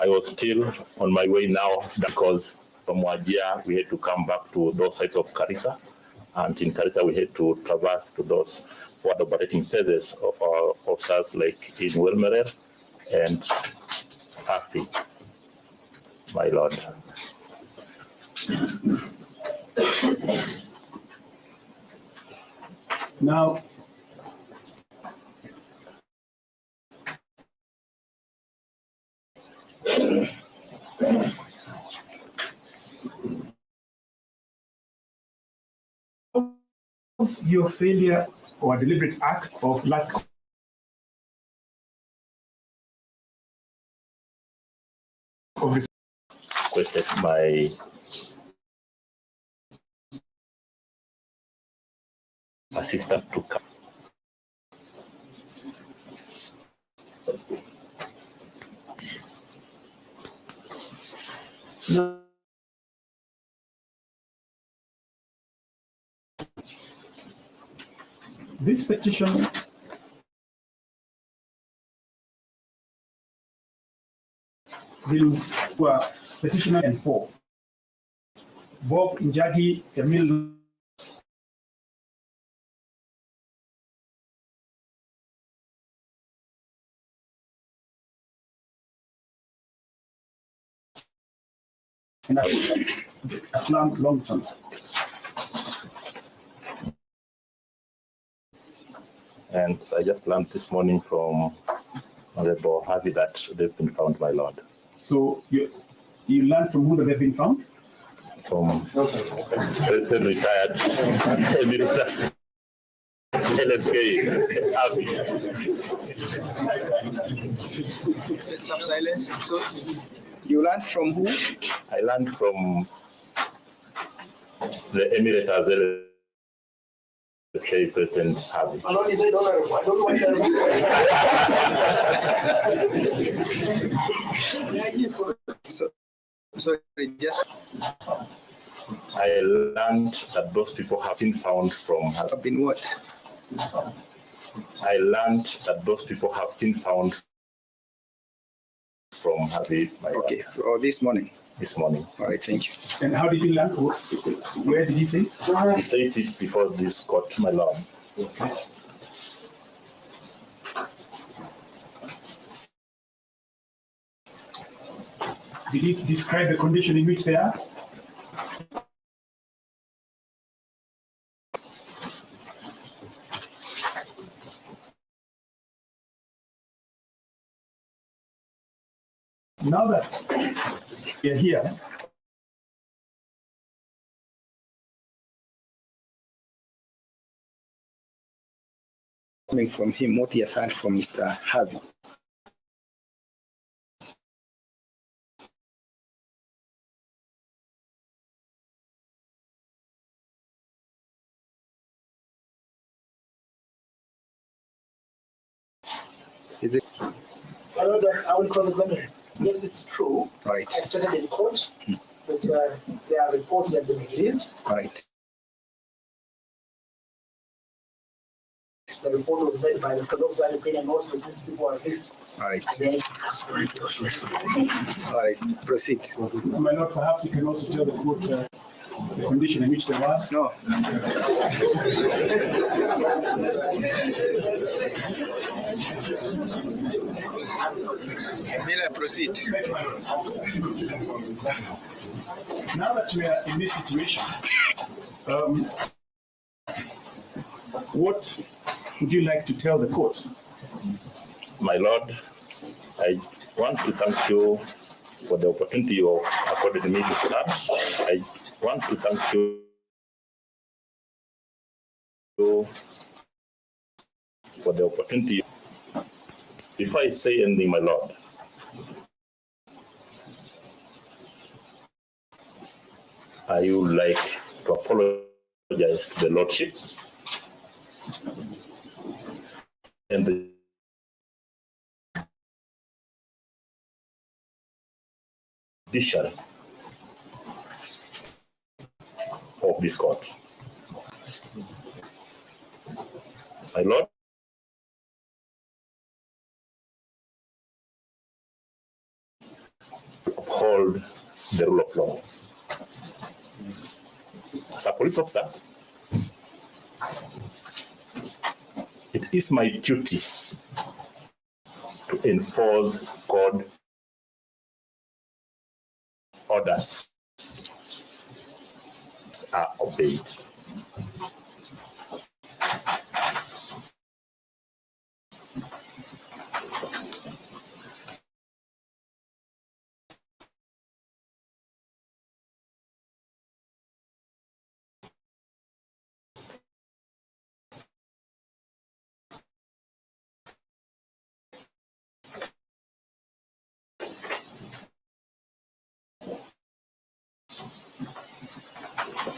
I was still on my way now because from Wajir we had to come back to those sides of Garissa, and in Garissa we had to traverse to those forward operating phases of our officers like in Wilmerel and Happy, my lord. Now, your failure or deliberate act of lack of requested my assistant to come. No. This petition deals with petitioner and 4. Bob Njagi Jamil and Aslam Longton. And I just learned this morning from Honorable Harvey that they've been found, my lord. So you learned from who they've been found? From President retired Emeritus LSK Harvey. Let's have silence. So you learned from who? I learned from the Emeritus LSK President Harvey. So just I learned that those people have been found from Harvey. Have been what? I learned that those people have been found from Harvey. Okay, for this morning. This morning. All right, thank you. And how did you learn? Where did he say? He said it before this court, my lord. Okay. Did he describe the condition in which they are? Now that you're here, coming from him, what he has heard from Mr. Harvey. Is it? I know that I will cross-examine. Yes, it's true. Right. I stated in court, but there are reports that have been released. Right. The report was made by the Colosseum opinion notes that these people are released. Right. Then, All right. Proceed. my lord, perhaps you can also tell the court the condition in which they were. No. Miller, proceed. Now that we are in this situation, what would you like to tell the court? My lord, I want to thank you for the opportunity of according me to start. I want to thank you for the opportunity. Before I say anything, my lord, I would like to apologize to the lordship and the judiciary of this court. My lord, called the rule of law. As a police officer, it is my duty to enforce court orders are obeyed.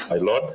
My Lord,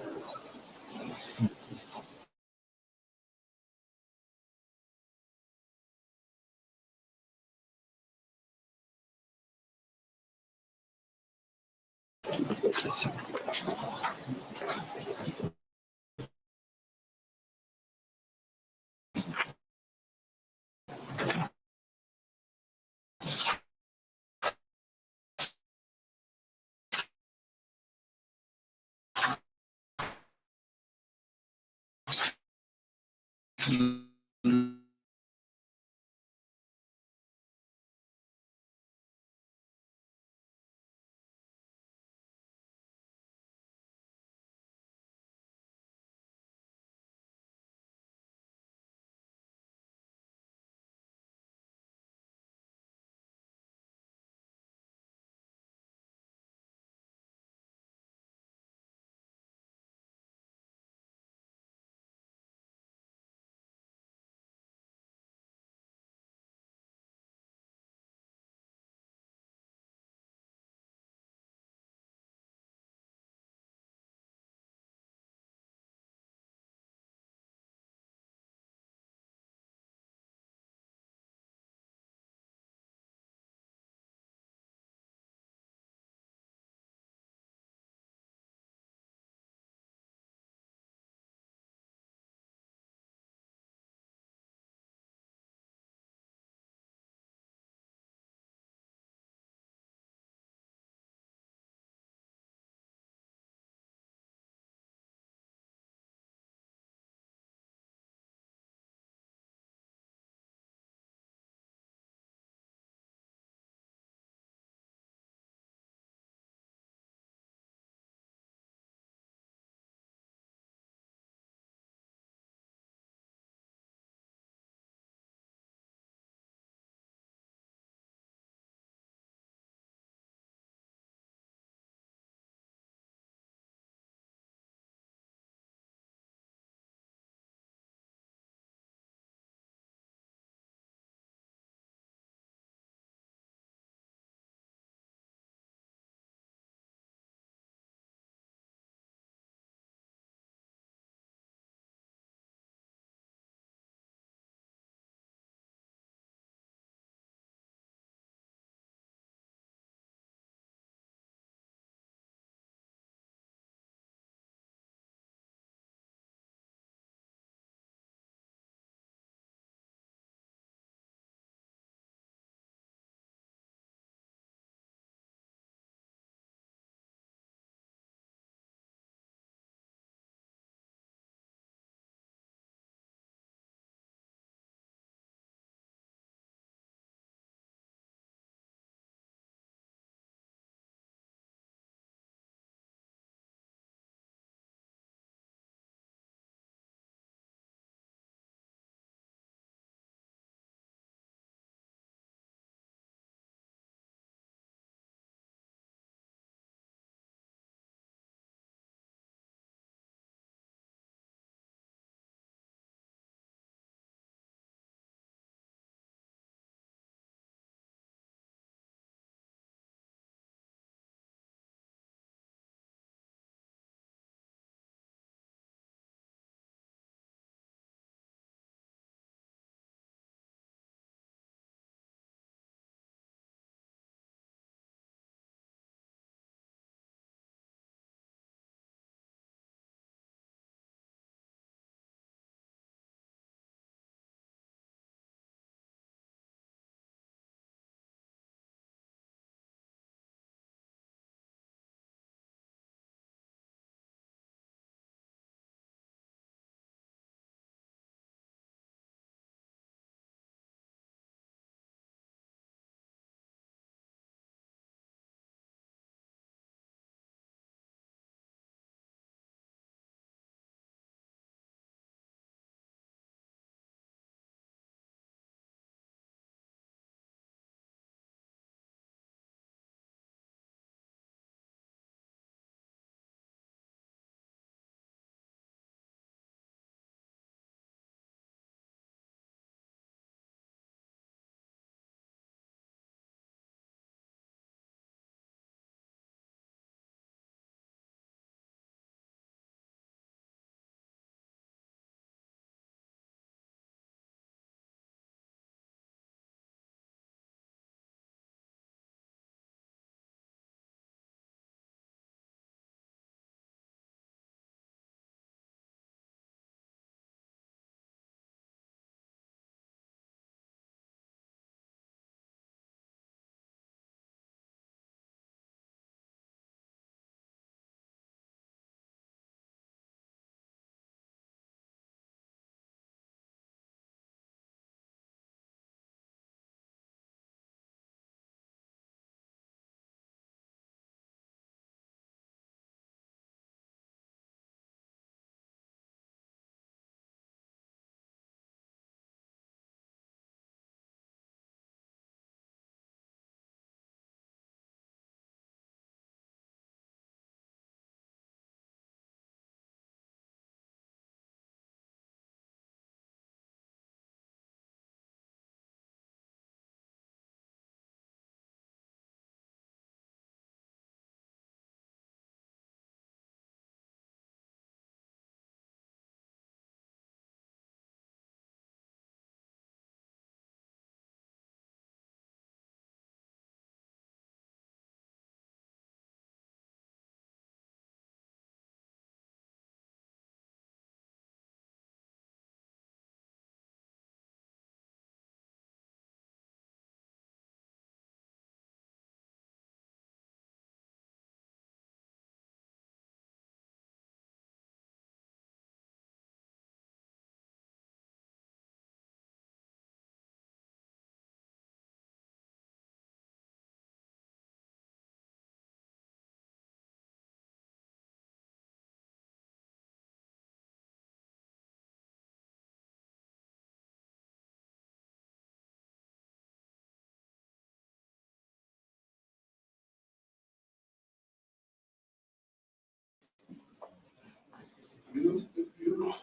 You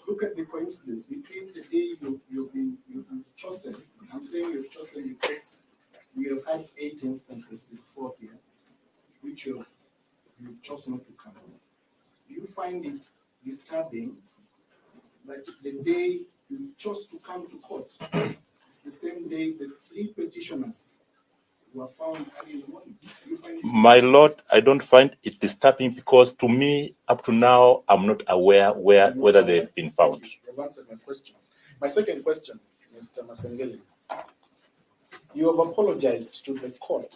look at the coincidence between the day you've chosen. I'm saying you've chosen because we have had 8 instances before here, which you've chosen not to come. Do you find it disturbing that the day you chose to come to court, it's the same day the 3 petitioners were found early in the morning? Do you find it My Lord, I don't find it disturbing because to me, up to now, I'm not aware whether they've been found. You've answered my question. My second question, Mr. Masengeli. You have apologized to the court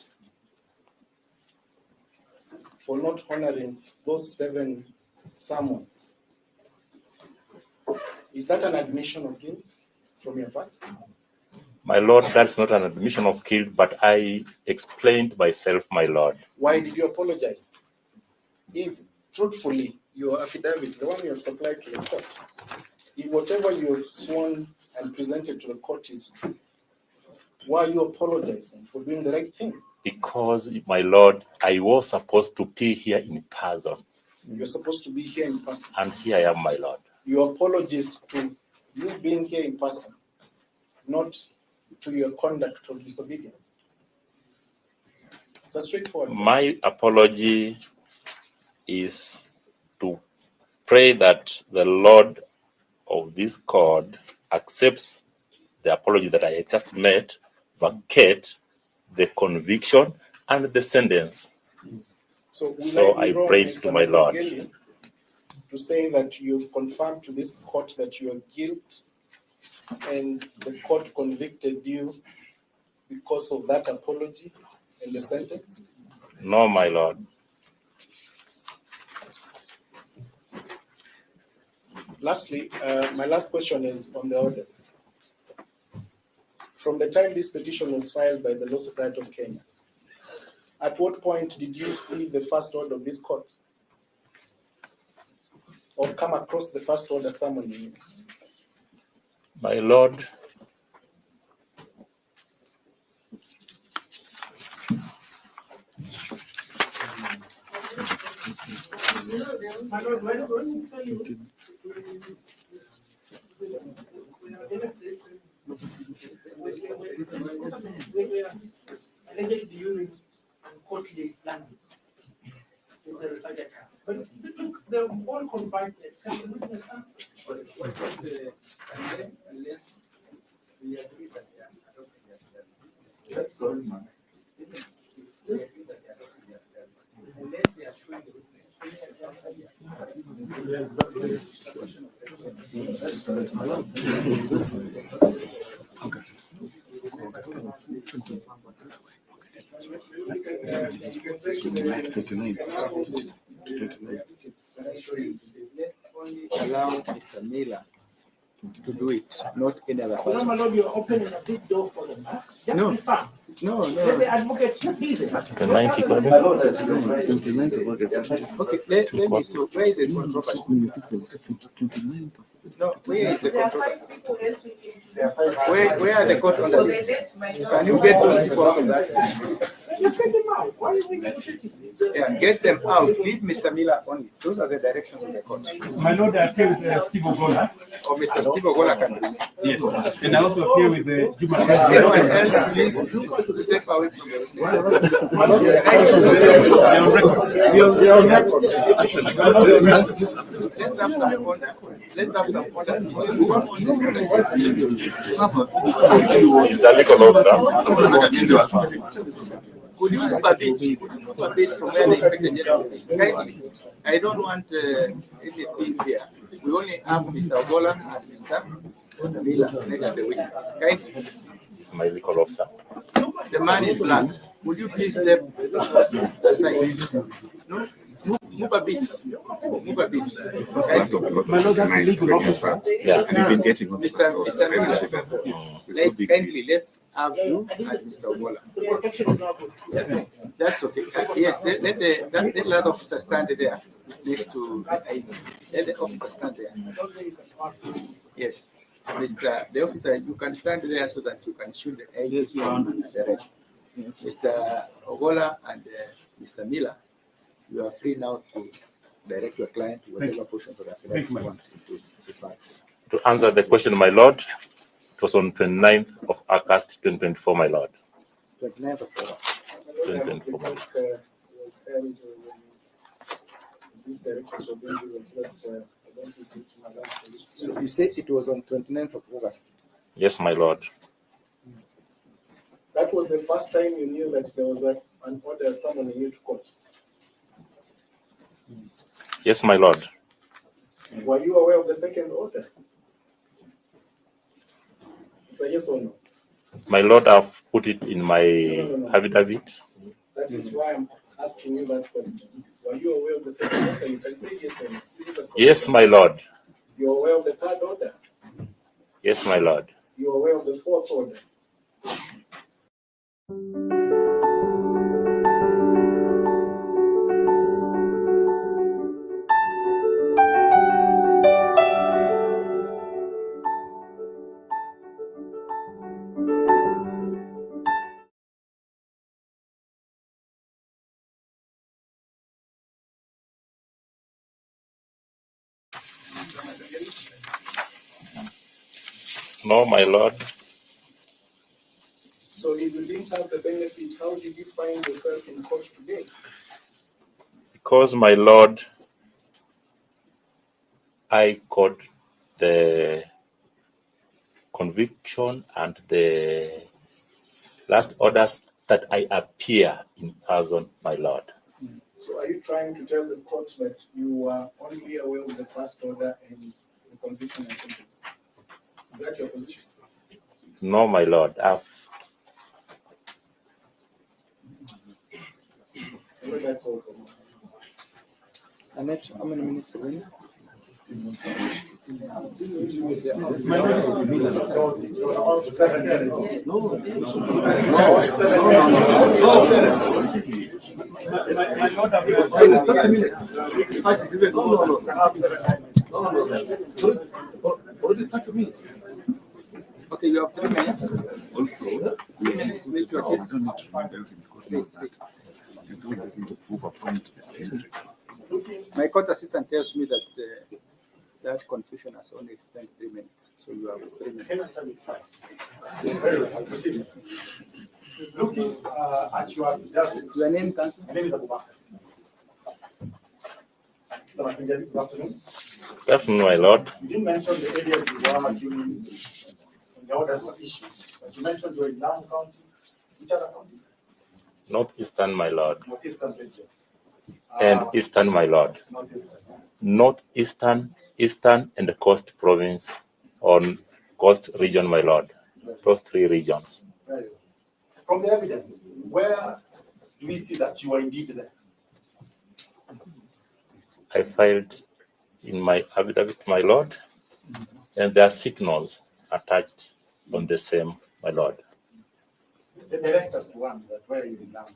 for not honoring those 7 summons. Is that an admission of guilt from your part? My Lord, that's not an admission of guilt, but I explained myself, my Lord. Why did you apologize? If truthfully, your affidavit, the one you have supplied to the court, if whatever you have sworn and presented to the court is true, why are you apologizing for doing the right thing? Because, my Lord, I was supposed to be here in person. You're supposed to be here in person. And here I am, my Lord. Your apologies to you being here in person, not to your conduct of disobedience. It's a straightforward. My apology is to pray that the Lord of this court accepts the apology that I just made, vacate the conviction and the sentence. So I prayed to my Lord to say that you've confirmed to this court that you are guilty and the court convicted you because of that apology and the sentence? No, my Lord. Lastly, my last question is on the orders. From the time this petition was filed by the Law Society of Kenya, at what point did you see the first order of this court? Or come across the first order summoning you? My Lord, allegedly using uncourtly language. But look, they're all combined. Can the witness answer? Unless we agree that they are adopting their that's good, man. We agree that they are adopting their unless they are showing the witness. Let's only allow Mr. Miller to do it, not any other person. No, you're opening a big door for them. Just No. be firm. No. Let the advocate be there. the 9th of Okay, let me, so where is the controversy? No, where is the controversy? Where are the court orders? Can you get those people out of that? Just get them out. Why are you negotiating? Yeah, get them out. Leave Mr. Miller only. Those are the directions of the court. My lord, I appear with Steve Ogola. Or Mr. Steve Ogola can do. Yes. And I also appear with Gilbert. Anyone else, please step away from the Let's have some order. Let's have some order. He's a legal officer. Could you move a bit? Could you move a bit from where the Inspector General is? Kindly. I don't want any scenes here. We only have Mr. Ogola and Mr. Miller next to the witness. Kindly. He's my legal officer. The man in black. Would you please step aside? No? Move a bit. Move a bit. My lord, that's a legal officer. Yeah. We've been getting Mr. Miller. Kindly, let's have you and Mr. Ogola. Yes, that's okay. Yes, let the officer stand there next to the ID. Let the officer stand there. Yes. The officer, you can stand there so that you can shoot the ID on the rest. Mr. Ogola and Mr. Miller, you are free now to direct your client whatever portion of the affidavit you want to refer. To answer the question, my Lord, it was on 29th of August 2024, my Lord. 29th of August. 2024, my Lord. Was held these directions were being given so that I don't need to Madam Police. So you say it was on 29th of August. Yes, my Lord. That was the first time you knew that there was an order summoning you to court. Yes, my Lord. Were you aware of the second order? It's a yes or no? My Lord, I've put it in my No. affidavit. That is why I'm asking you that question. Were you aware of the second order? You can say yes or no. This is a Yes, my Lord. You're aware of the third order? Yes, my Lord. You're aware of the fourth order? No, my Lord. So if you didn't have the benefit, how did you find yourself in court today? Because, my Lord, I got the conviction and the last orders that I appear in person, my Lord. So are you trying to tell the court that you are only aware of the first order and the conviction and sentence? Is that your position? No, my Lord. Well, that's all for me. Annette, how many minutes are we? Okay, you have 3 minutes. Also, we don't need to find everything because knows that the zone doesn't approve upon entry. My court assistant tells me that that confusion has only spent 3 minutes. So you have 3 minutes. It's fine. Very well, I'll proceed. Looking at your affidavit. Your name, Counsel? My name is Abubakar. Mr. Masengeli, good afternoon. Good afternoon, my Lord. You didn't mention the areas you were during when the orders were issued, but you mentioned you were in Lamu County. Which other county? Northeastern, my Lord. Northeastern region. And Eastern, my Lord. Northeastern. Northeastern, Eastern, and the Coast Province on Coast Region, my Lord. Those 3 regions. Very well. From the evidence, where do we see that you are indeed there? I filed in my affidavit, my Lord, and there are signals attached on the same, my Lord. The director's one that where you in Lamu.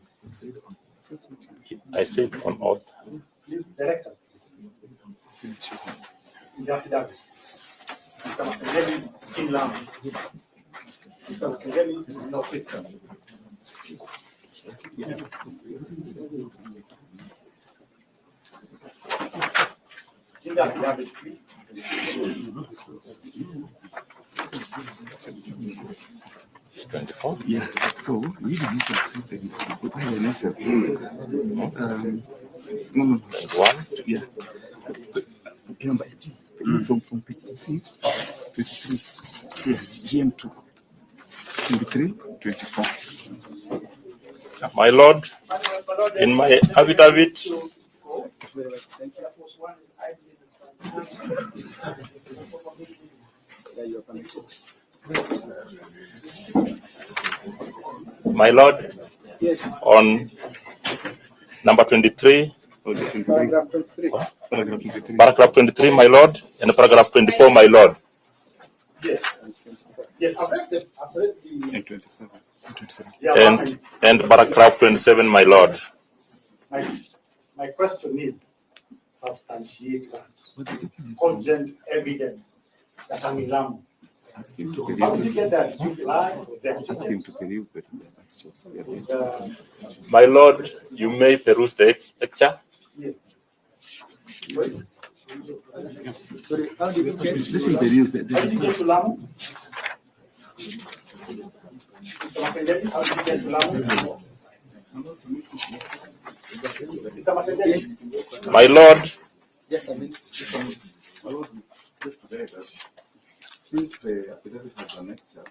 I said on oath. Please, directors, please. In the affidavit. Mr. Masengeli in Lamu. Mr. Masengeli in Northeastern. In the affidavit, please. It's 24. Yeah, so we didn't need to accept it. But I had an answer. No. 21. Yeah. Number 18. From PTC 23. Yeah, GM2. 23, 24. My Lord, in my affidavit, my Lord, Yes. on number 23, Paragraph 23. Paragraph 23. paragraph 23, my Lord, and paragraph 24, my Lord. Yes. Yes, I've read the And 27. And 27. yeah, And paragraph 27, my Lord. my question is substantiate that. But the thing is, Cogent evidence that I'm in Lamu. ask him to How did you peruse get that? Did you fly? Was there Ask him to peruse that. That's just, uh, My Lord, you may peruse the extra. yeah. Sorry, how did you get? This will be used. How did you get to Lamu? Mr. Masengeli, how did you get to Lamu? Mr. Masengeli. My Lord, Yes, I mean. My Lord, just to that, since the affidavit has annexures,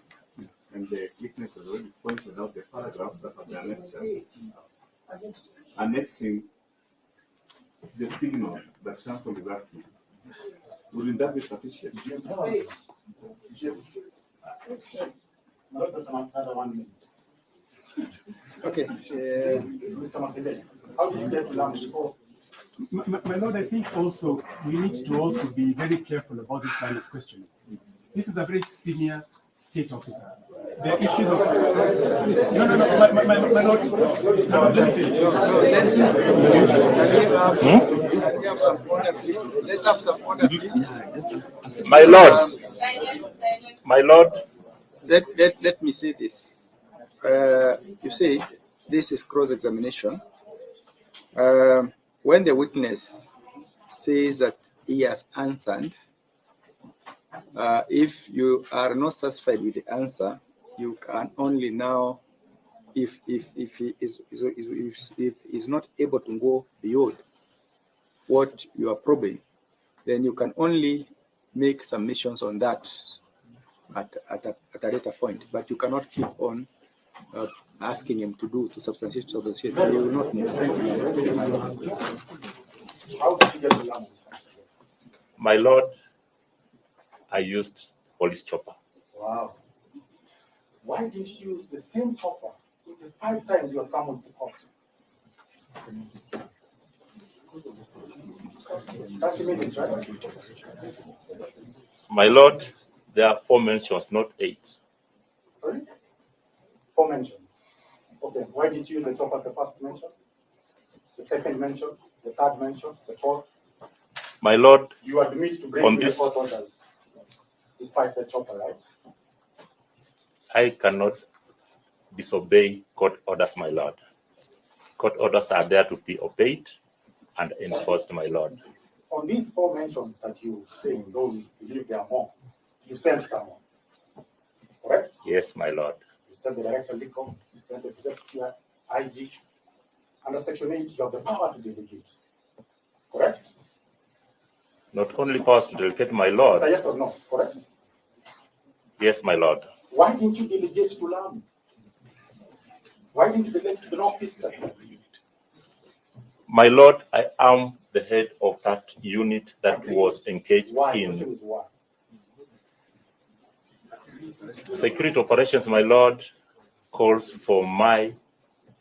and the witness has already pointed out the paragraphs that are the annexures, annexing the signals that counsel is asking, wouldn't that be sufficient? Okay. Mr. Masengeli, how did you get to Lamu before? My Lord, I think also we need to also be very careful about this kind of questioning. This is a very senior state officer. The issues of no, my Lord. Let me finish. Let's have some order, please. my Lord, Let me say this. You see, this is cross-examination. When the witness says that he has answered, if you are not satisfied with the answer, you can only now, if he is not able to go beyond what you are probing, then you can only make submissions on that at a later point. But you cannot keep on asking him to substantiate. He will not move. How did you get to Lamu? my Lord, I used police chopper. Wow. Why didn't you use the same chopper the 5 times you were summoned to court? My Lord, there are 4 mentions, not 8. Sorry? 4 mentions. Okay, why did you use the chopper the first mention? The second mention? The third mention? The fourth? My Lord, You admit to breaking the court orders despite the chopper, right? I cannot disobey court orders, my Lord. Court orders are there to be obeyed and enforced, my Lord. On these 4 mentions that you say, though you believe there are more, you sent someone, correct? Yes, my Lord. You sent the director Lico, you sent the deputy IG. Under Section 8, you have the power to delegate, correct? Not only powers to delegate, my Lord. Say yes or no, correct? Yes, my Lord. Why didn't you delegate to Lamu? Why didn't you delegate to the Northeastern? My Lord, I am the head of that unit that was engaged Why? in Why? security operations, my Lord, calls for my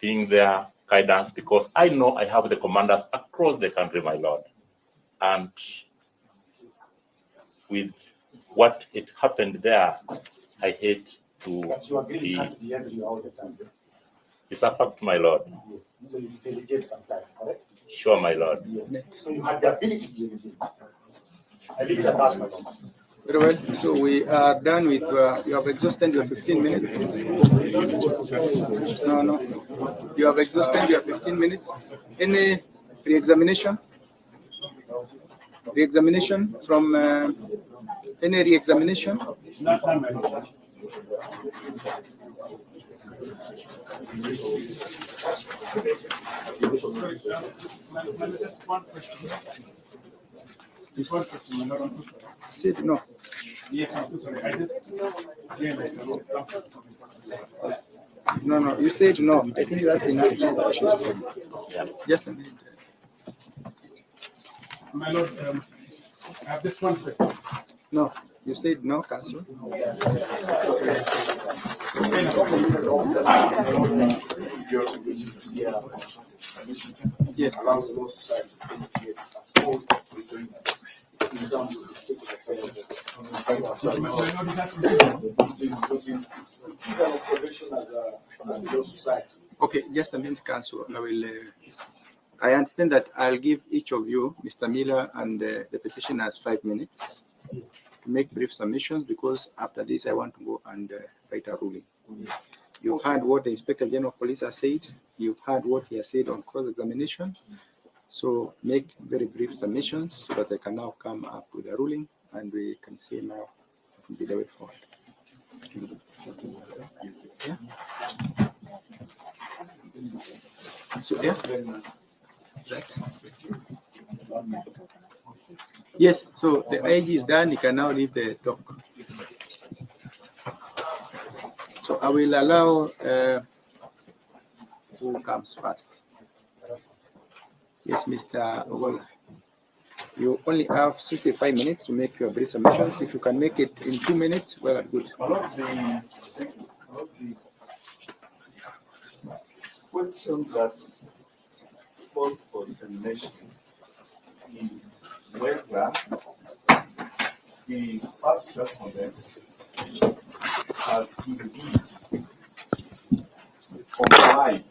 being there guidance because I know I have the commanders across the country, my Lord. And with what it happened there, I hate to But you agree you be. can't be angry all the time. It's a fact, my Lord. So you delegate sometimes, correct? Sure, my Lord. Yes. So you had the ability to delegate. I leave it at that, my Lord. Very well. So we are done with, you have exhausted your 15 minutes. No. You have exhausted your 15 minutes. Any re-examination? Re-examination from, any re-examination? Not my Lord. Just one question. Just one question, my Lord. I'm so sorry. Said no. Yes, I'm so sorry. I just realized there was something. No. You said no. I think that's enough. Just a minute. My Lord, I have just one question. No. You said no, Council. Yes, Council. Okay, just a minute, Council. I understand that I'll give each of you, Mr. Miller and the petitioners, 5 minutes to make brief submissions because after this I want to go and write a ruling. You've heard what the Inspector General of Police has said. You've heard what he has said on cross-examination. So make very brief submissions so that I can now come up with a ruling and we can see now be the way forward. Yeah. So yeah. Right. Yes, so the IG is done, you can now leave the doc. So I will allow who comes first. Yes, Mr. Ogola. You only have 65 minutes to make your brief submissions. If you can make it in 2 minutes, well and good. One of the questions that calls for determination is whether the first respondent has indeed complied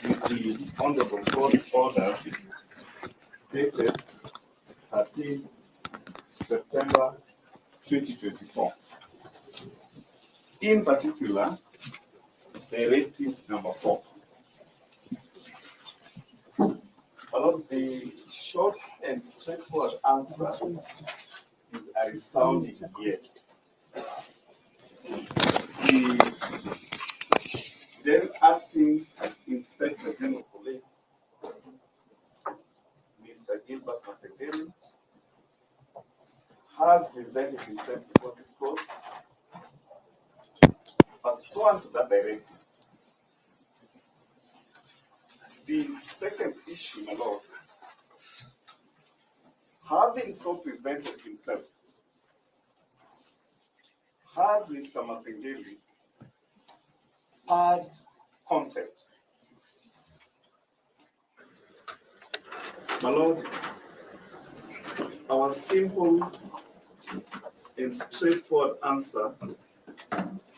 with the Honorable Court order dated 13 September 2024. In particular, Directive number 4. Well, the short and straightforward answer is a resounding yes. The then acting Inspector General of Police, Mr. Gilbert Masengeli, has presented himself before this court pursuant to that directive. The second issue, my lord, having so presented himself, has Mr. Masengeli had contact? My lord, our simple and straightforward answer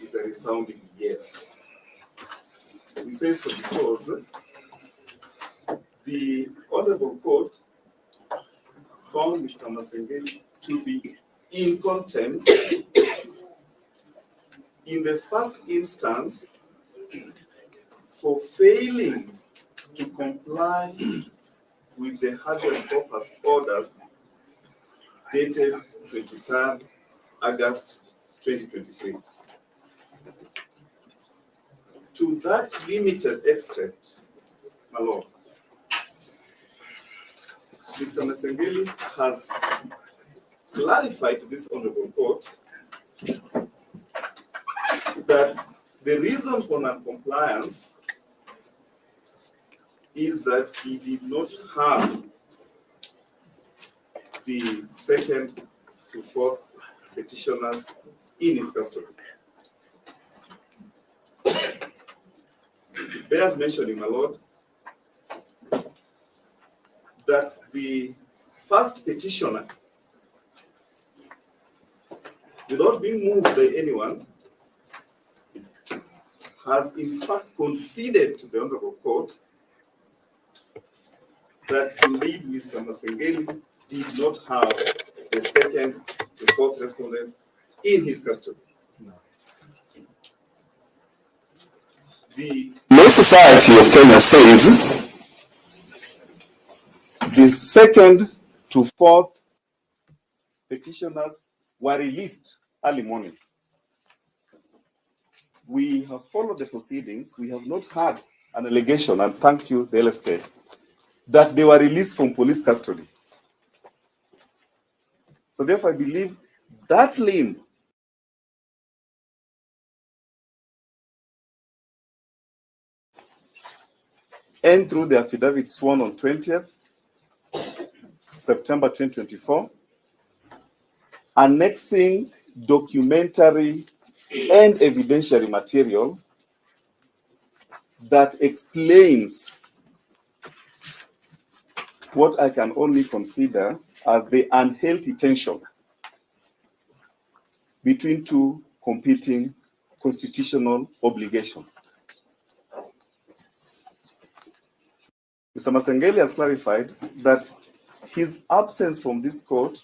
is a resounding yes. We say so because the Honorable Court found Mr. Masengeli to be in contempt in the first instance for failing to comply with the habeas corpus orders dated 23rd August 2023. To that limited extent, my lord, Mr. Masengeli has clarified to this Honorable Court that the reason for non-compliance is that he did not have the second to fourth petitioners in his custody. It bears mentioning, my lord, that the first petitioner, without being moved by anyone, has in fact conceded to the Honorable Court that indeed Mr. Masengeli did not have the second to fourth respondents in his custody. The Law Society of Kenya says the second to fourth petitioners were released early morning. We have followed the proceedings. We have not had an allegation, and thank you, the LSK, that they were released from police custody. So therefore, I believe that limb and through the affidavit sworn on 20th September 2024, annexing documentary and evidentiary material that explains what I can only consider as the unhealthy tension between two competing constitutional obligations. Mr. Masengeli has clarified that his absence from this court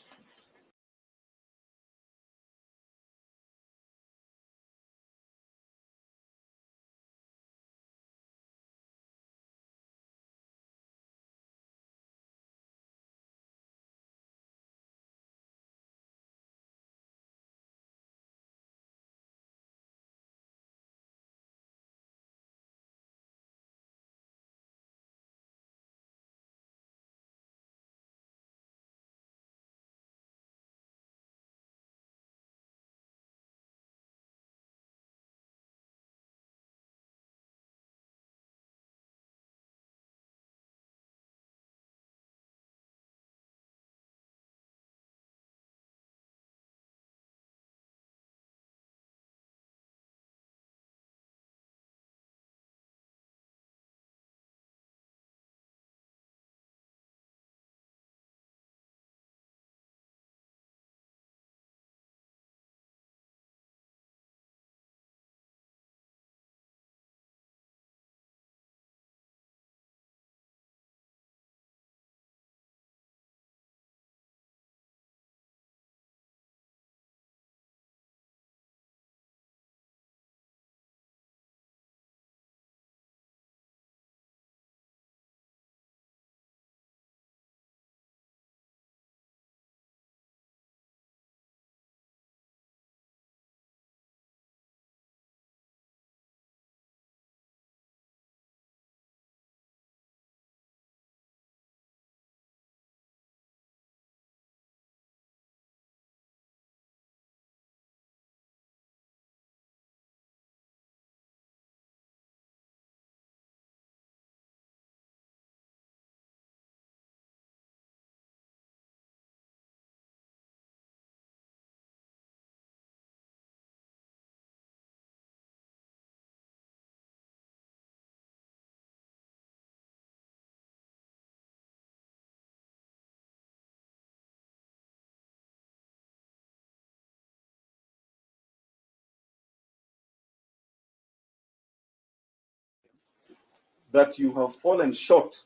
that you have fallen short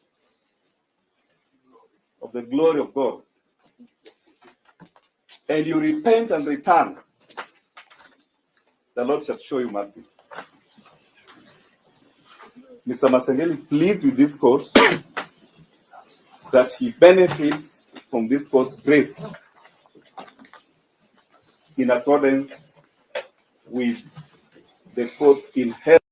of the glory of God, and you repent and return, the Lord shall show you mercy. Mr. Masengeli pleads with this court that he benefits from this court's grace in accordance with the court's inherent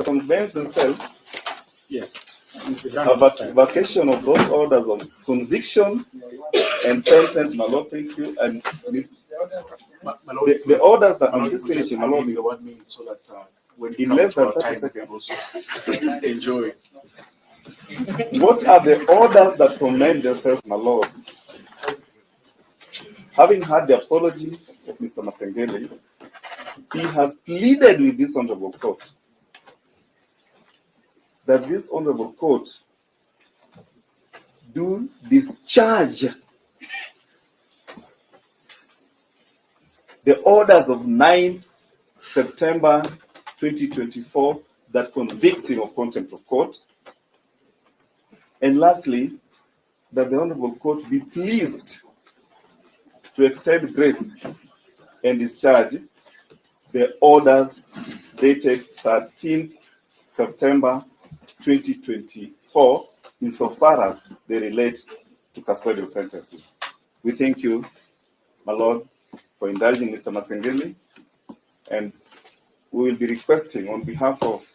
convince themselves vacation of those orders of conviction and sentence, my Lord, thank you. And this, the orders that I'm just finishing, my Lord, so that in less than 30 seconds. Enjoy. What are the orders that commend themselves, my Lord? Having heard the apology of Mr. Masengeli, he has pleaded with this honorable court that this honorable court do discharge the orders of 9 September 2024 that convicts him of contempt of court. And lastly, that the honorable court be pleased to extend grace and discharge the orders dated 13th September 2024 insofar as they relate to custodial sentencing. We thank you, my Lord, for indulging Mr. Masengeli, and we will be requesting on behalf of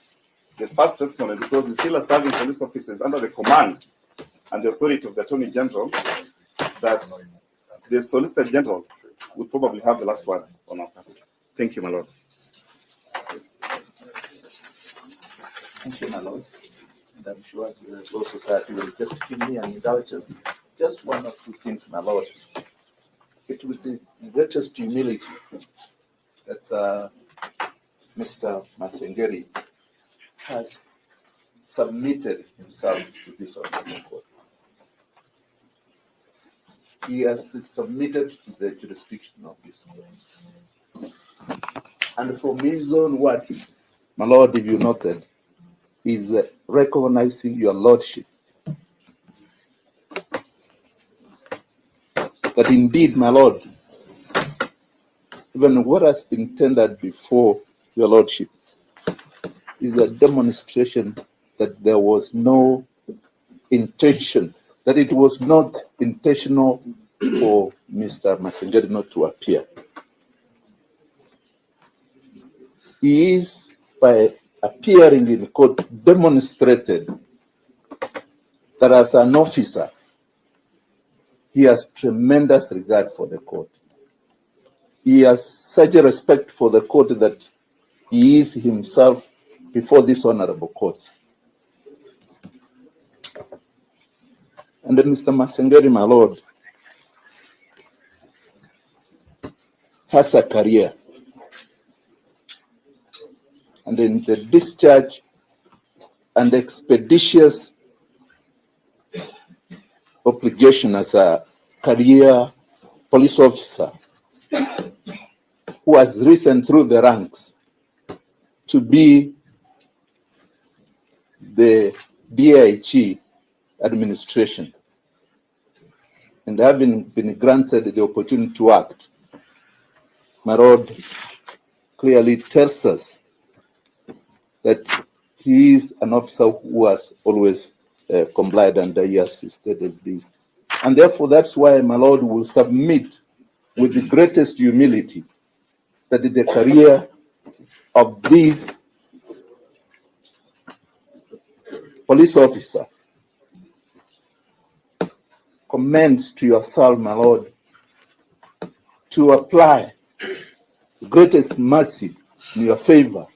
the first respondent, because he's still serving police officers under the command and the authority of the Attorney General, that the Solicitor General will probably have the last word on our part. Thank you, my Lord. Thank you, my Lord. And I'm sure the Law Society will just give me an indulgence. Just one or two things, my Lord. It will be the greatest humility that Mr. Masengeli has submitted himself to this honorable court. He has submitted to the jurisdiction of this court. And from his own words, my Lord, if you noted, is recognizing your lordship. That indeed, my Lord, even what has been tendered before your lordship is a demonstration that there was no intention, that it was not intentional for Mr. Masengeli not to appear. He is, by appearing in court, demonstrated that as an officer, he has tremendous regard for the court. He has such a respect for the court that he is himself before this honorable court. And then Mr. Masengeli, my Lord, has a career. And in the discharge and expeditious obligation as a career police officer who has risen through the ranks to be the DIG administration, and having been granted the opportunity to act, my Lord clearly tells us that he is an officer who has always complied, and he has stated this. And therefore, that's why my Lord will submit with the greatest humility that the career of these police officers commends to yourself, my Lord, to apply the greatest mercy in your favor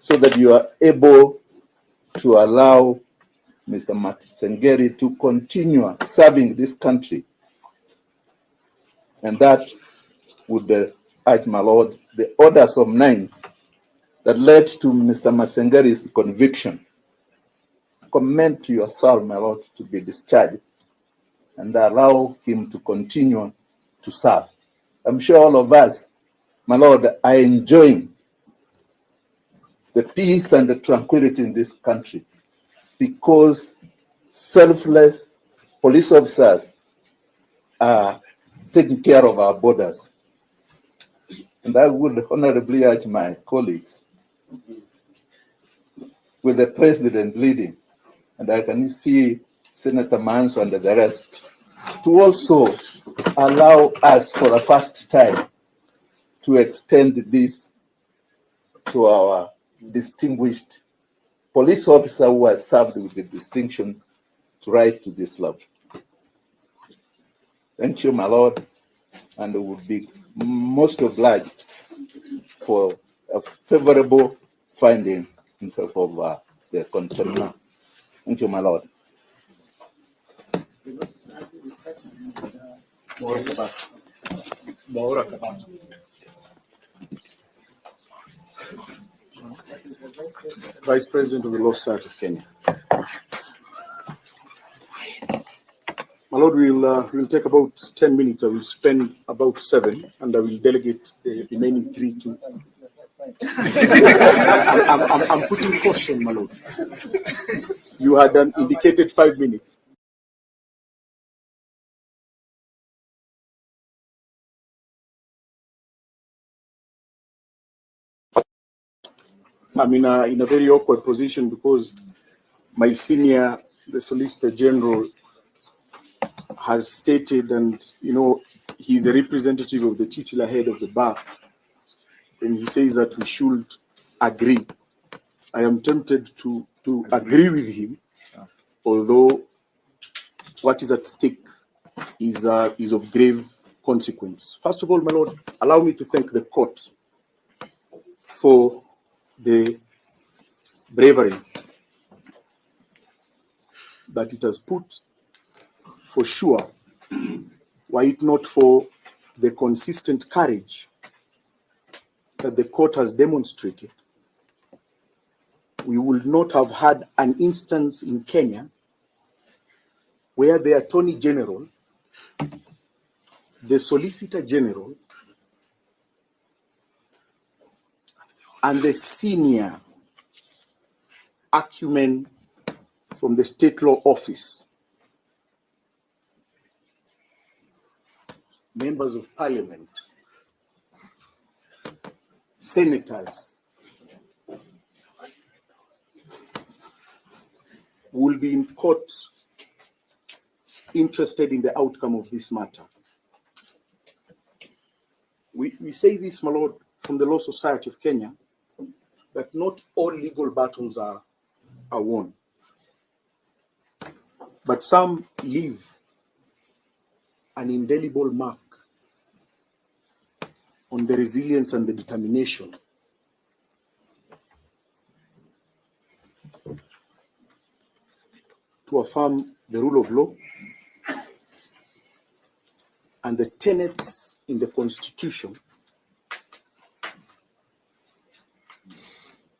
so that you are able to allow Mr. Masengeli to continue serving this country. And that would urge, my Lord, the orders of 9 that led to Mr. Masengeli's conviction. Commend to yourself, my Lord, to be discharged and allow him to continue to serve. I'm sure all of us, my Lord, are enjoying the peace and the tranquility in this country because selfless police officers are taking care of our borders. And I would honorably urge my colleagues, with the president leading, and I can see Senator Manso and the rest, to also allow us for the first time to extend this to our distinguished police officer who has served with the distinction to rise to this level. Thank you, my Lord, and we would be most obliged for a favorable finding in favor of the contender. Thank you, my Lord. Vice President of the Law Society of Kenya. My Lord, we'll take about 10 minutes. I will spend about 7, and I will delegate the remaining 3 to. I'm putting caution, my Lord. You had indicated 5 minutes. I'm in a very awkward position because my senior, the Solicitor General, has stated, and he's a representative of the titular head of the bar, and he says that we should agree. I am tempted to agree with him, although what is at stake is of grave consequence. First of all, my Lord, allow me to thank the court for the bravery that it has put. For sure, were it not for the consistent courage that the court has demonstrated, we would not have had an instance in Kenya where the Attorney General, the Solicitor General, and the senior acumen from the State Law Office, members of Parliament, senators, will be in court interested in the outcome of this matter. We say this, my Lord, from the Law Society of Kenya, that not all legal battles are won, but some leave an indelible mark on the resilience and the determination to affirm the rule of law and the tenets in the Constitution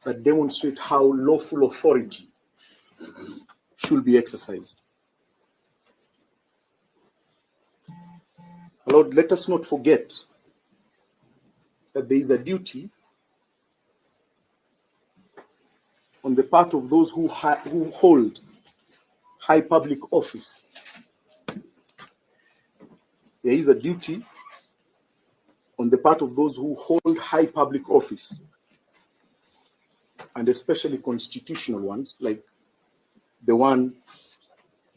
that demonstrate how lawful authority should be exercised. Lord, let us not forget that there is a duty on the part of those who hold high public office. There is a duty on the part of those who hold high public office, and especially constitutional ones, like the one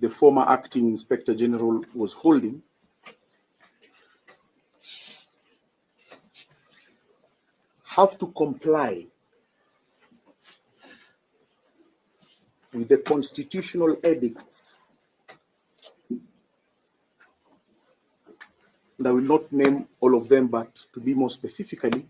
the former acting Inspector General was holding, have to comply with the constitutional edicts and I will not name all of them, but to be more specifically,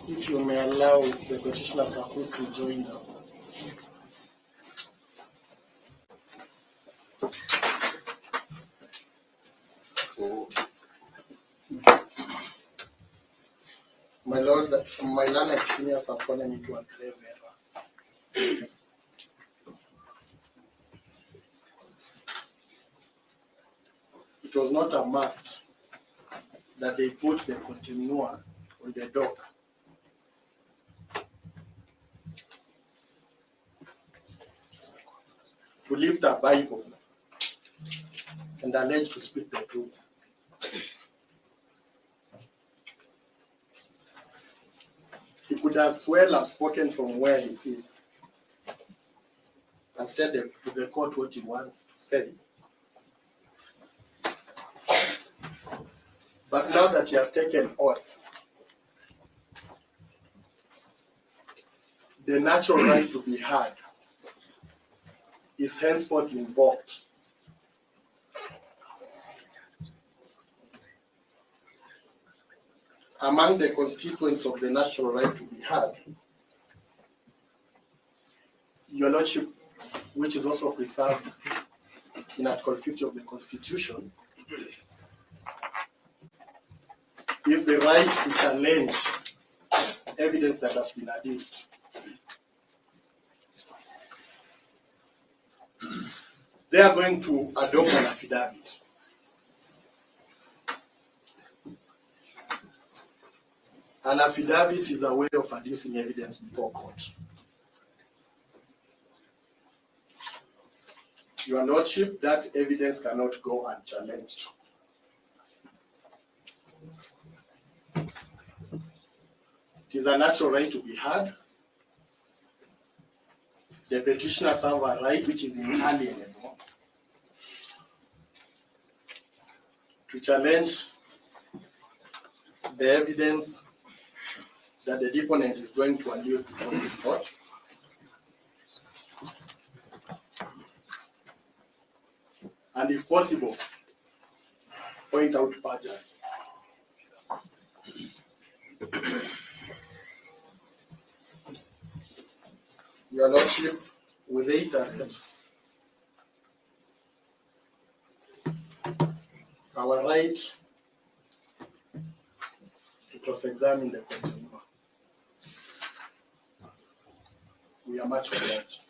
If you may allow the petitioner Saku to join now. My Lord, my learned seniors are calling me to a grave error. It was not a must that they put the continuer on the dock. To lift a Bible and allege to speak the truth. He could as well have spoken from where he sits and stated to the court what he wants to say. But now that he has taken oath, the natural right to be heard is henceforth invoked. Among the constituents of the natural right to be heard, Your Lordship, which is also preserved in Article 50 of the Constitution, is the right to challenge evidence that has been adduced. They are going to adopt an affidavit. An affidavit is a way of adducing evidence before court. Your Lordship, that evidence cannot go unchallenged. It is a natural right to be heard. The petitioners have a right which is inalienable to challenge the evidence that the deponent is going to allude before this court. And if possible, point out perjury. Your Lordship, we reiterate our right to cross-examine the contempt. We are much obliged.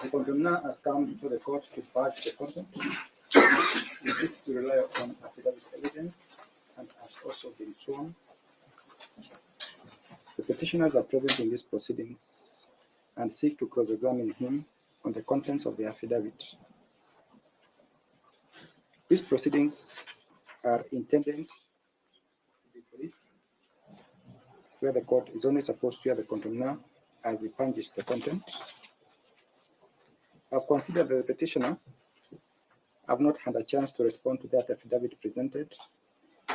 The condemner has come before the court to purge the contempt. He seeks to rely on affidavit evidence and has also been sworn. The petitioners are present in these proceedings and seek to cross-examine him on the contents of the affidavit. These proceedings are intended to be brief, where the court is only supposed to hear the contemner as he punches the content. I've considered that the petitioner have not had a chance to respond to that affidavit presented,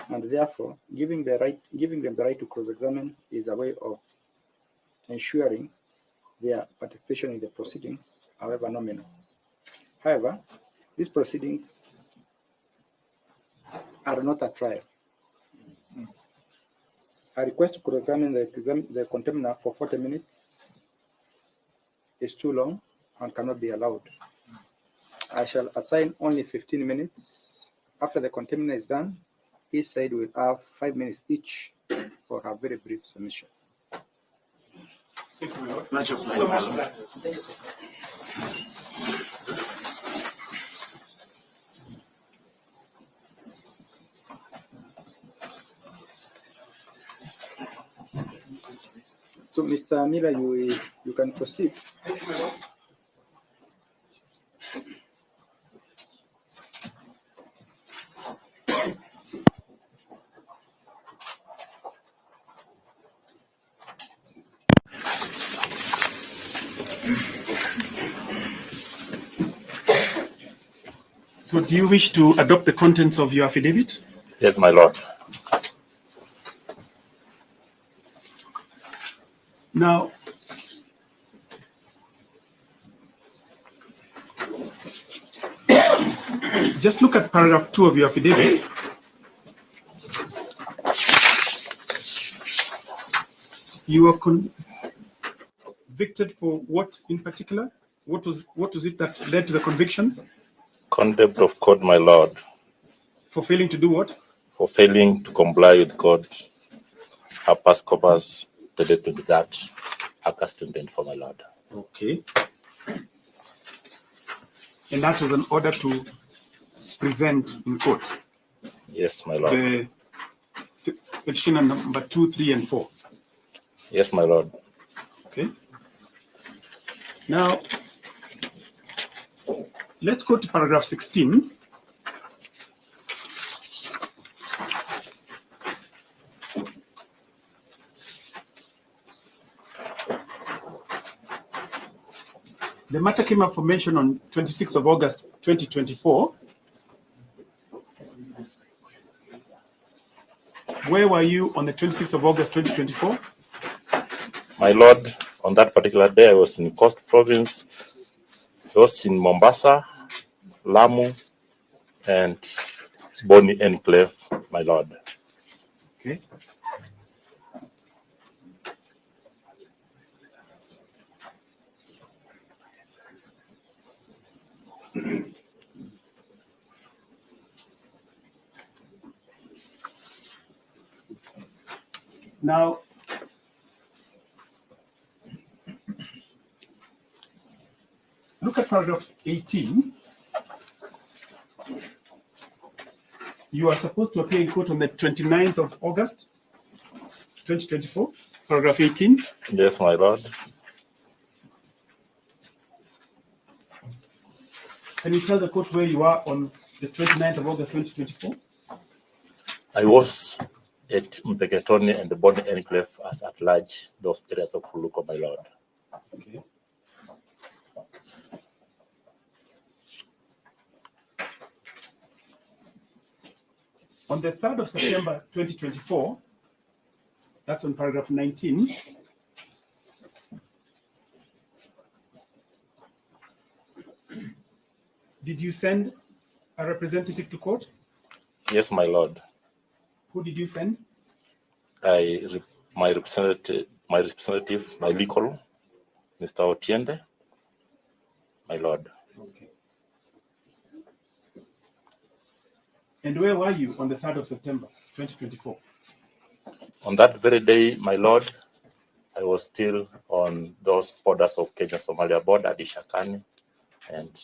and therefore giving them the right to cross-examine is a way of ensuring their participation in the proceedings, however nominal. However, these proceedings are not a trial. A request to cross-examine the contemner for 40 minutes is too long and cannot be allowed. I shall assign only 15 minutes. After the contemner is done, each side will have 5 minutes each for a very brief submission. Thank you, my lord. Much obliged. So, Mr. Miller, you can proceed. Thank you, my lord. So do you wish to adopt the contents of your affidavit? Yes, my lord. Now, just look at paragraph 2 of your affidavit. You were convicted for what in particular? What was it that led to the conviction? Contempt of court, my lord. For failing to do what? For failing to comply with court habeas corpus dated to that August 2024, my lord. Okay. And that was an order to present in court. Yes, my lord. The petitioner number 2, 3, and 4. Yes, my lord. Okay. Now, let's go to paragraph 16. The matter came up for mention on 26th of August, 2024. Where were you on the 26th of August, 2024? My lord, on that particular day, I was in Coast Province. I was in Mombasa, Lamu, and Boni Enclave, my lord. Okay. Now, look at paragraph 18. You are supposed to appear in court on the 29th of August, 2024, paragraph 18. Yes, my lord. Can you tell the court where you are on the 29th of August, 2024? I was at Mpeketoni and the Boni Enclave as at large, those areas of Huluko, my lord. Okay. On the 3rd of September 2024, that's on paragraph 19, did you send a representative to court? Yes, my lord. Who did you send? My representative, my legal, Mr. Otiende, my lord. Okay. And where were you on the 3rd of September 2024? On that very day, my lord, I was still on those borders of Kenya-Somalia border, Ishakani and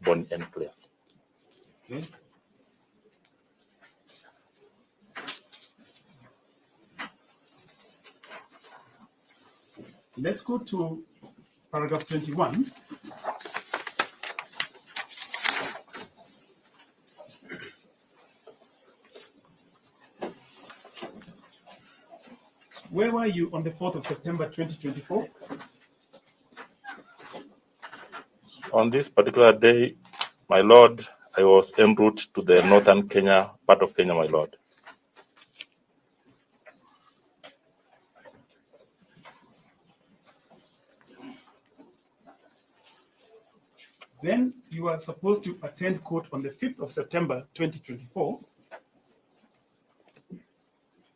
Boni Enclave. Okay. Let's go to paragraph 21. Where were you on the 4th of September 2024? On this particular day, my Lord, I was en route to the northern Kenya, part of Kenya, my Lord. Then you are supposed to attend court on the 5th of September 2024.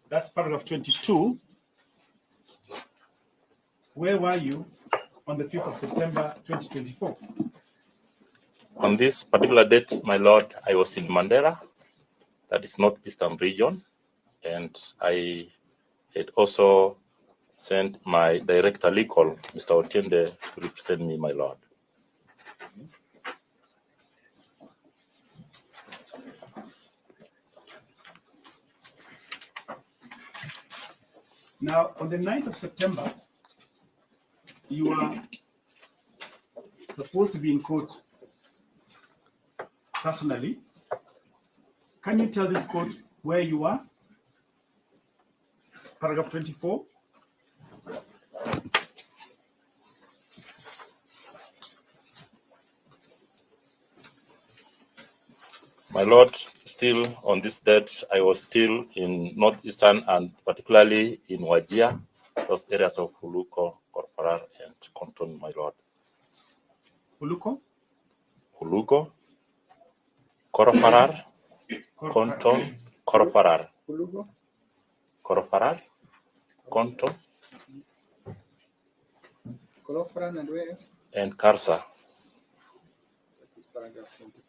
That's paragraph 22. Where were you on the 5th of September 2024? On this particular date, my Lord, I was in Mandera, that is northeastern region, and I had also sent my director legal, Mr. Otiende, to represent me, my Lord. Now, on the 9th of September, you are supposed to be in court personally. Can you tell this court where you are? Paragraph 24. My Lord, still on this date, I was still in northeastern and particularly in Wajir, those areas of Huluko, Korfarar, and Konton, my Lord. Huluko? Huluko, Korfarar, Konton, Korfarar. Hulugo? Korfarar, Konton, Kolofran, and where else? and Karsa. That is paragraph 24.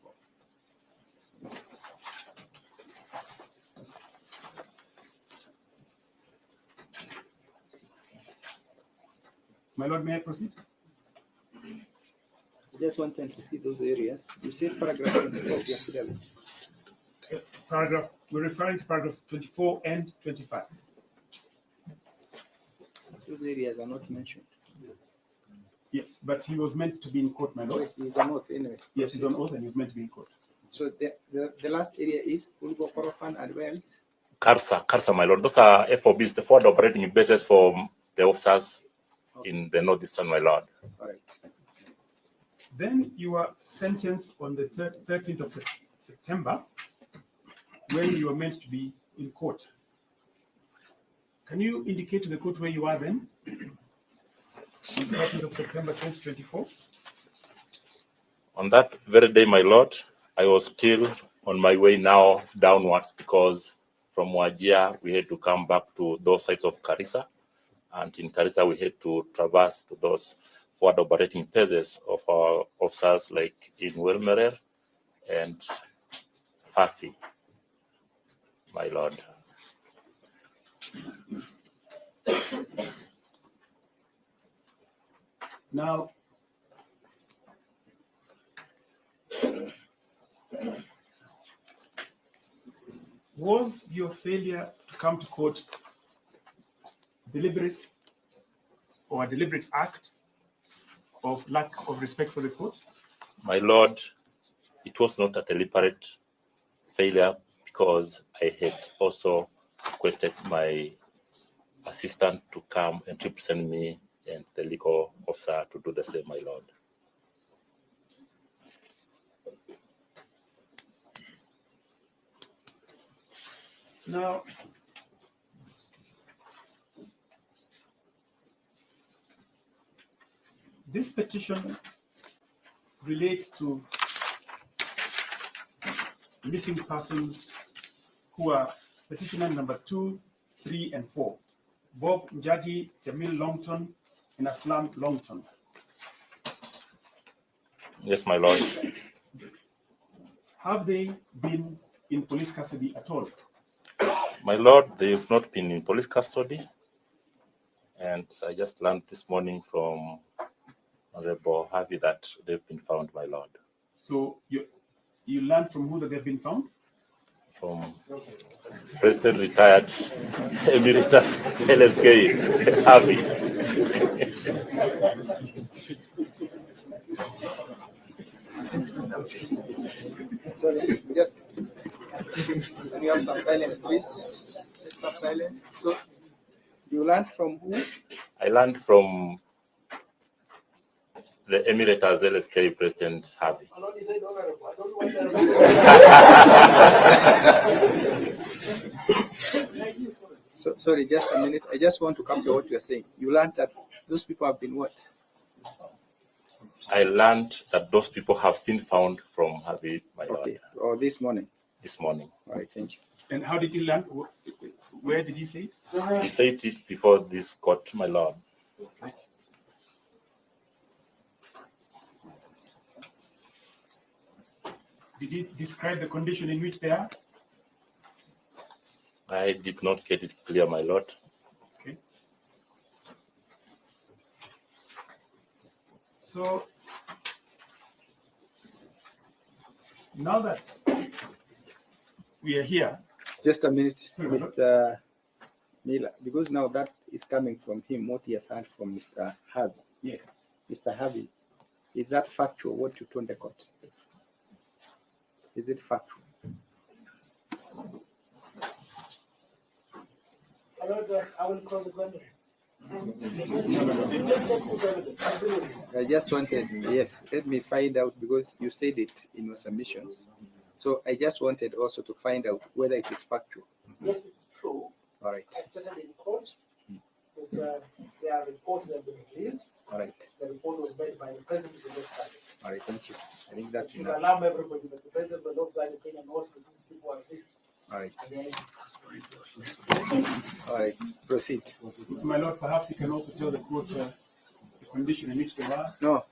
My Lord, may I proceed? I just want them to see those areas. You said paragraph 24 of the affidavit. We're referring to paragraph 24 and 25. Those areas are not mentioned. Yes, but he was meant to be in court, my Lord. He's on oath anyway. Yes, he's on oath and he was meant to be in court. So the last area is Hulugo, Korofan, and where else? Karsa, my Lord. Those are FOBs, the forward operating bases for the officers in the northeastern, my Lord. All right. Then you were sentenced on the 13th of September when you were meant to be in court. Can you indicate to the court where you are then? On the 13th of September 2024? On that very day, my Lord, I was still on my way now downwards because from Wajir, we had to come back to those sides of Garissa. And in Garissa, we had to traverse to those forward operating bases of our officers like in Welmerer and Fafi, my Lord. Now, was your failure to come to court deliberate or a deliberate act of lack of respect for the court? My Lord, it was not a deliberate failure because I had also requested my assistant to come and represent me and the legal officer to do the same, my Lord. Now, this petition relates to missing persons who are petitioner number 2, 3, and 4. Bob Njagi, Jamil Longton, and Aslam Longton. Yes, my Lord. Have they been in police custody at all? My Lord, they've not been in police custody. And I just learned this morning from Honorable Harvey that they've been found, my Lord. So you learned from who that they've been found? From President retired Emeritus LSK Harvey. Sorry, just can you have some silence, please? Some silence. So You learned from who? I learned from the Emirates LSK President Harvey. So, sorry, just a minute. I just want to capture what you are saying. You learned that those people have been what? I learned that those people have been found from Harvey, my lord. Okay, or this morning. This morning. All right, thank you. And how did you learn? Where did he say it? He said it before this court, my lord. Did he describe the condition in which they are? I did not get it clear, my lord. Okay. So now that we are here. Just a minute, Sorry, Mr. Miller, because now that is coming from him, what he has heard from Mr. Harvey. Yes. Mr. Harvey, is that factual, what you told the court? Is it factual? I will cross-examine. I just wanted, yes, let me find out because you said it in your submissions. So I just wanted also to find out whether it is factual. Yes, it's true. All right. I stated in court that their report has been released. All right. The report was made by the president of the North Side. All right, thank you. I think that's It will enough. alarm everybody that the president of the North Side of Kenya knows that these people are released. All right. And All right, proceed. My lord, perhaps you can also tell the court the condition in which they were. No.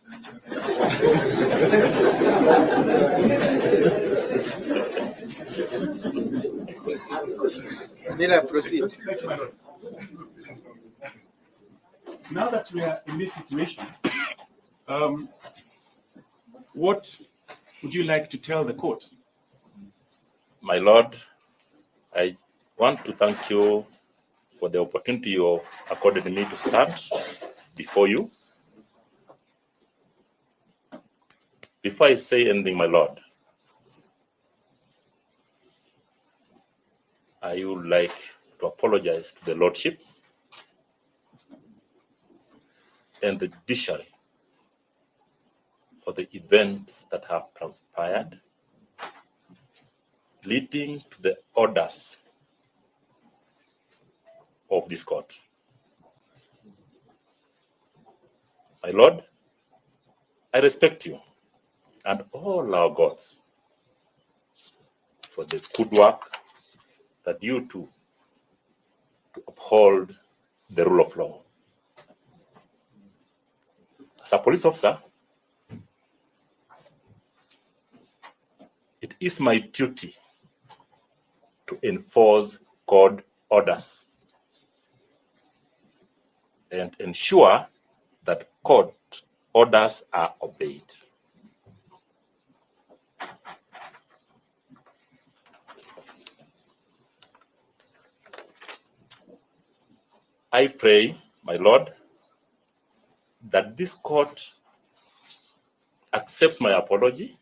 Miller, proceed. Now that we are in this situation, what would you like to tell the court? My lord, I want to thank you for the opportunity of according me to stand before you. Before I say anything, my lord, I would like to apologize to the lordship and the judiciary for the events that have transpired leading to the orders of this court. My lord, I respect you and all our gods for the good work that you do to uphold the rule of law. As a police officer, it is my duty to enforce court orders and ensure that court orders are obeyed. I pray, my lord, that this court accepts my apology,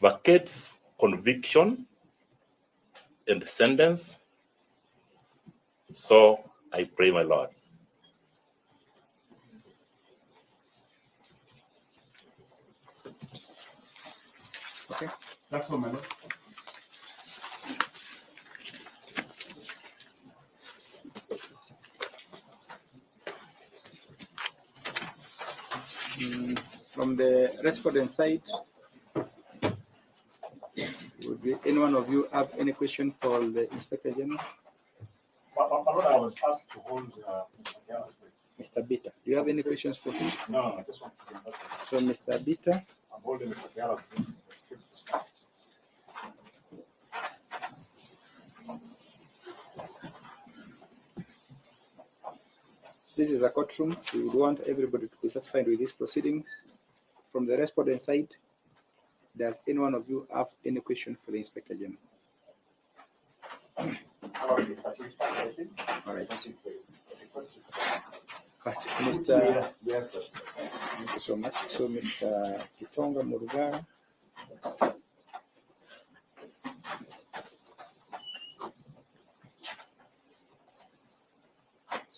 vacates conviction and sentence. So I pray, my lord. Okay, that's all, my lord. From the respondent side, would any one of you have any question for the Inspector General? I was asked to hold Mr. Bita, do you have any questions for him? No, I just want to. So, Mr. Bita, I'm holding Mr. Kiara's. this is a courtroom. We would want everybody to be satisfied with these proceedings. From the respondent side, does any one of you have any question for the Inspector General? Already satisfied, I think. All right. Thank you for the questions. Right. Mr. Yes, sir. Thank you so much. So, Mr. Kitonga Murugara.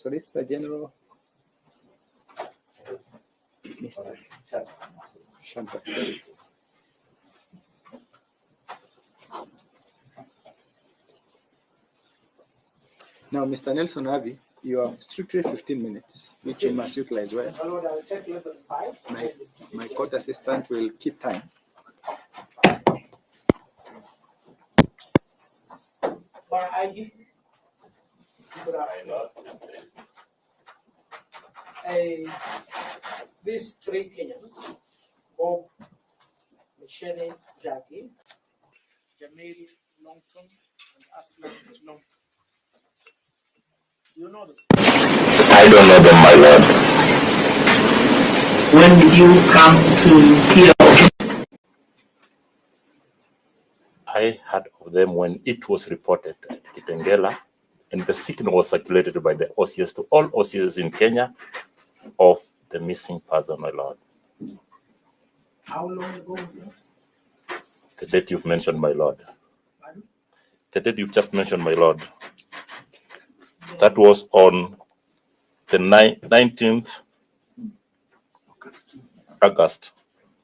Solicitor General, Mr. Shanta. Now, Mr. Nelson Avi, you have strictly 15 minutes, which you must utilize well. My lord, I'll check less than 5. My court assistant will keep time. But I give good afternoon. These three Kenyans, Bob, Michelle, Jackie, Jamil Longton, and Aslan Longton. Do you know them? I don't know them, my lord. When did you come to hear? I heard of them when it was reported at Kitengela, and the signal was circulated by the OCS to all OCS in Kenya of the missing person, my lord. How long ago was that? The date you've mentioned, my lord. Pardon? The date you've just mentioned, my lord. That was on the 19th August,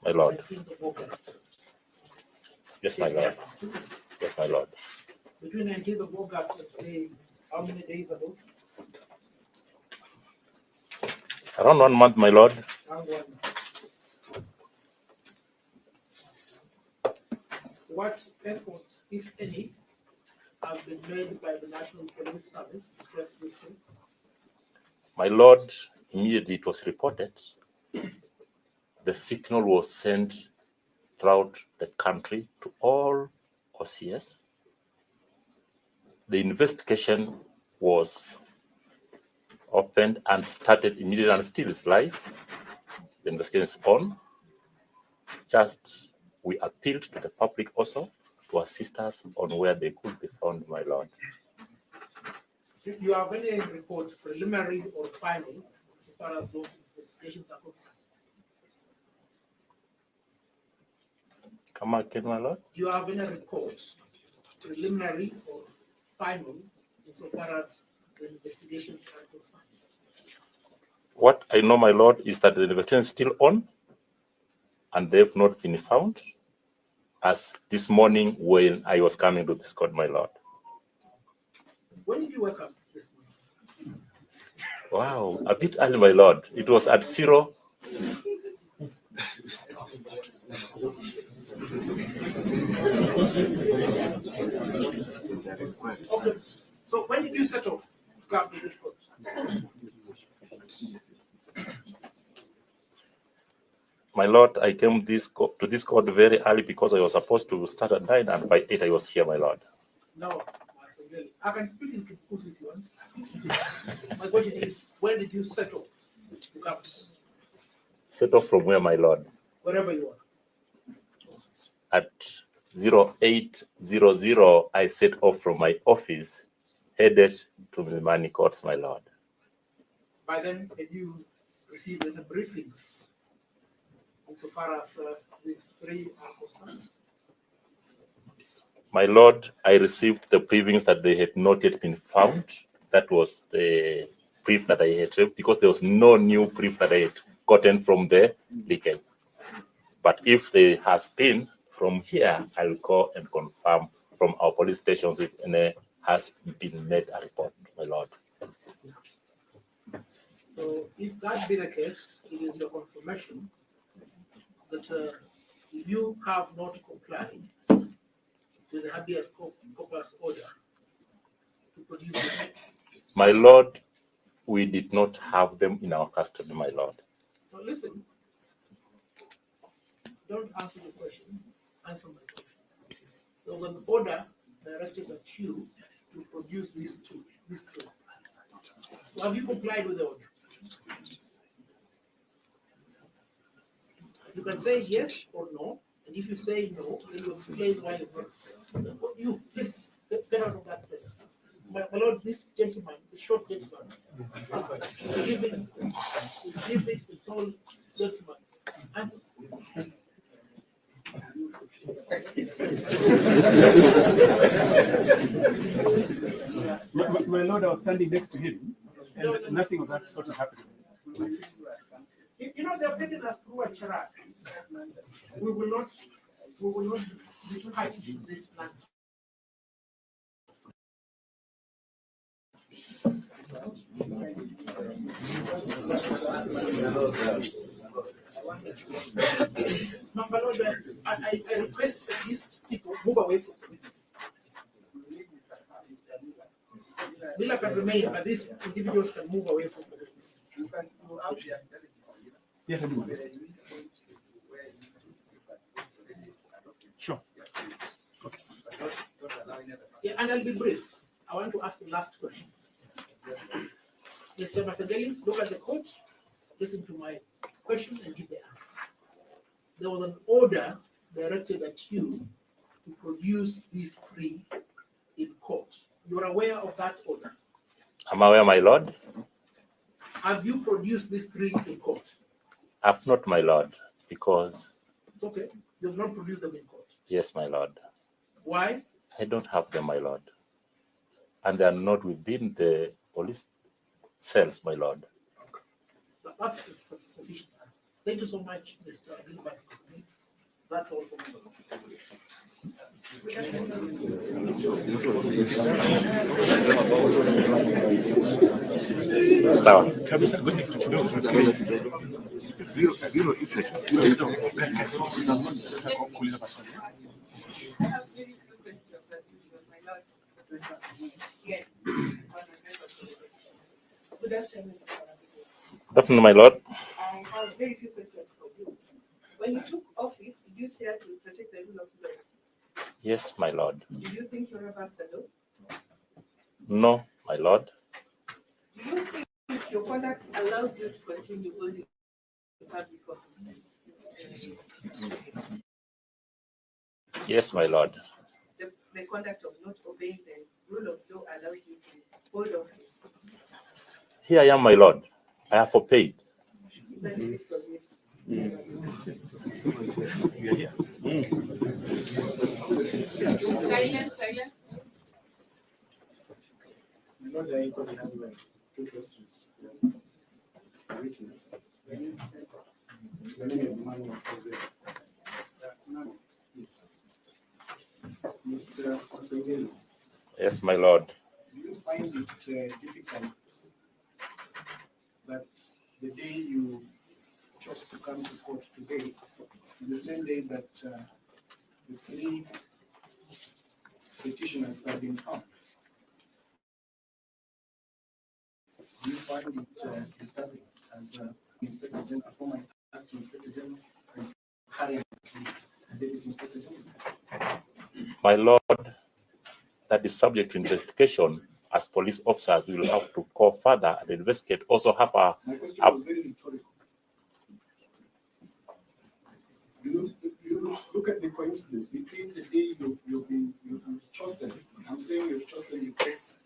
my lord. 19th of August. Yes, my lord. Yes, my lord. Between 19th of August and today, how many days ago? Around 1 month, my lord. Around 1 month. What efforts, if any, have been made by the National Police Service to trace this thing? My lord, immediately it was reported, the signal was sent throughout the country to all OCS. The investigation was opened and started immediately and still is live. The investigation is on. Just we appealed to the public also to assist us on where they could be found, my lord. Do you have any report, preliminary or final, so far as those investigations are concerned? Come again, my lord. Do you have any report, preliminary or final, insofar as the investigations are concerned? What I know, my lord, is that the investigation is still on and they've not been found as this morning when I was coming to this court, my lord. When did you wake up this morning? Wow, a bit early, my lord. It was at 0. Okay. So when did you set off to come to this court? My lord, I came to this court very early because I was supposed to start at 9 and by 8 I was here, my lord. No, Masengeli. I can speak in Kikuyu if you want. My question is, when did you set off to come? Set off from where, my lord? Wherever you are. At 0800, I set off from my office, headed to Milimani Courts, my lord. By then, had you received any briefings insofar as these three are concerned? My lord, I received the briefings that they had not yet been found. That was the brief that I had received because there was no new brief that I had gotten from the legal. But if there has been from here, I'll go and confirm from our police stations if any has been made a report, my lord. So if that be the case, it is your confirmation that you have not complied with the habeas corpus order to produce the. My lord, we did not have them in our custody, my lord. Now listen, don't answer the question, answer my question. There was an order directed at you to produce these two. So have you complied with the order? You can say yes or no, and if you say no, then you explain why you not. You, please, get out of that place. My lord, this gentleman, the short gentleman, is giving the tall gentleman answers. My lord, I was standing next to him, And nothing of that sort is happening. You know, they've taken us through a charade. We will not discuss this nonsense. No, my Lord, I request that these people move away from the witness. Lila can remain, but these individuals can move away from the witness. Yes, I do. Sure. Okay. Yeah, and I'll be brief. I want to ask the last question. Mr. Masengeli, look at the court, listen to my question and give the answer. There was an order directed at you to produce these three in court. You're aware of that order? I'm aware, my lord. Have you produced these three in court? I've not, my lord, because... It's okay. You've not produced them in court. Yes, my lord. Why? I don't have them, my lord. And they are not within the police cells, my lord. That's sufficient answer. Thank you so much, Mr. Gilbert. That's all for me. Sawa. Good afternoon. Good afternoon, my lord. I have very few questions for you. When you took office, did you say to protect the rule of law? Yes, my lord. Do you think you're above the law? No, my lord. Do you think your conduct allows you to continue holding public office? Yes, my lord. The conduct of not obeying the rule of law allows you to hold office. Here I am, my lord. I have forepaid. Benefit from it. Silence. My Lord, I have two questions. Witness. The name is Manuel Jose. Mr. Masengeli, Yes, my lord. do you find it difficult that the day you chose to come to court today is the same day that the three petitioners have been found? Do you find it disturbing as Inspector General, a former acting Inspector General, and current Deputy Inspector General? My lord, that is subject to investigation. As police officers, we will have to go further and investigate. Also have a... My question was very rhetorical. Do you look at the coincidence between the day you've chosen? I'm saying you've chosen because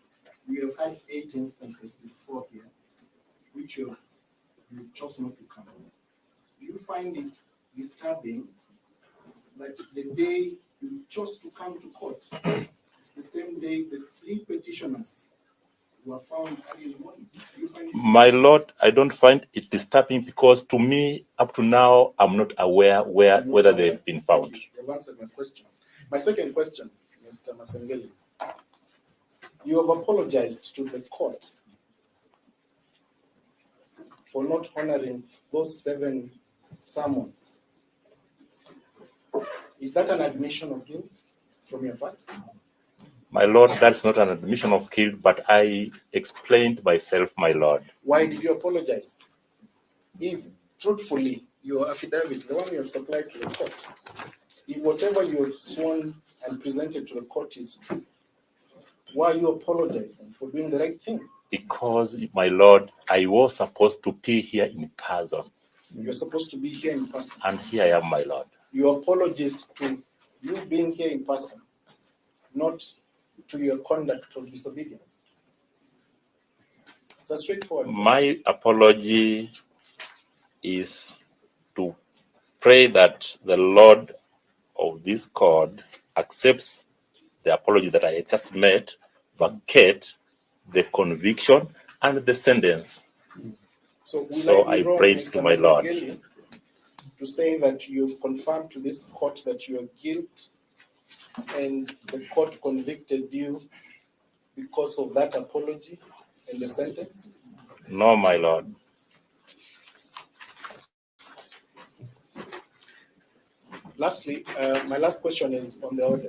we have had 8 instances before here, which you chose not to come. Do you find it disturbing that the day you chose to come to court, it's the same day the 3 petitioners were found early in the morning? Do you find it My lord, I don't find it disturbing because to me, up to now, I'm not aware whether they've been found. You've answered my question. My second question, Mr. Masengeli. You have apologized to the court for not honoring those 7 summons. Is that an admission of guilt from your part? My lord, that's not an admission of guilt, but I explained myself, my lord. Why did you apologize? If truthfully, your affidavit, the one you have supplied to the court, if whatever you have sworn and presented to the court is true, why are you apologizing for doing the right thing? Because, my lord, I was supposed to be here in person. You're supposed to be here in person. And here I am, my lord. Your apologies to you being here in person, not to your conduct of disobedience. It's a straightforward. My apology is to pray that the Lord of this court accepts the apology that I just made, vacate the conviction, and the sentence. So, will So I be I wrong, prayed Mr. to my Lord. Masengeli, to say that you've confirmed to this court that you are guilty and the court convicted you because of that apology and the sentence? No, my Lord. Lastly, my last question is on the order.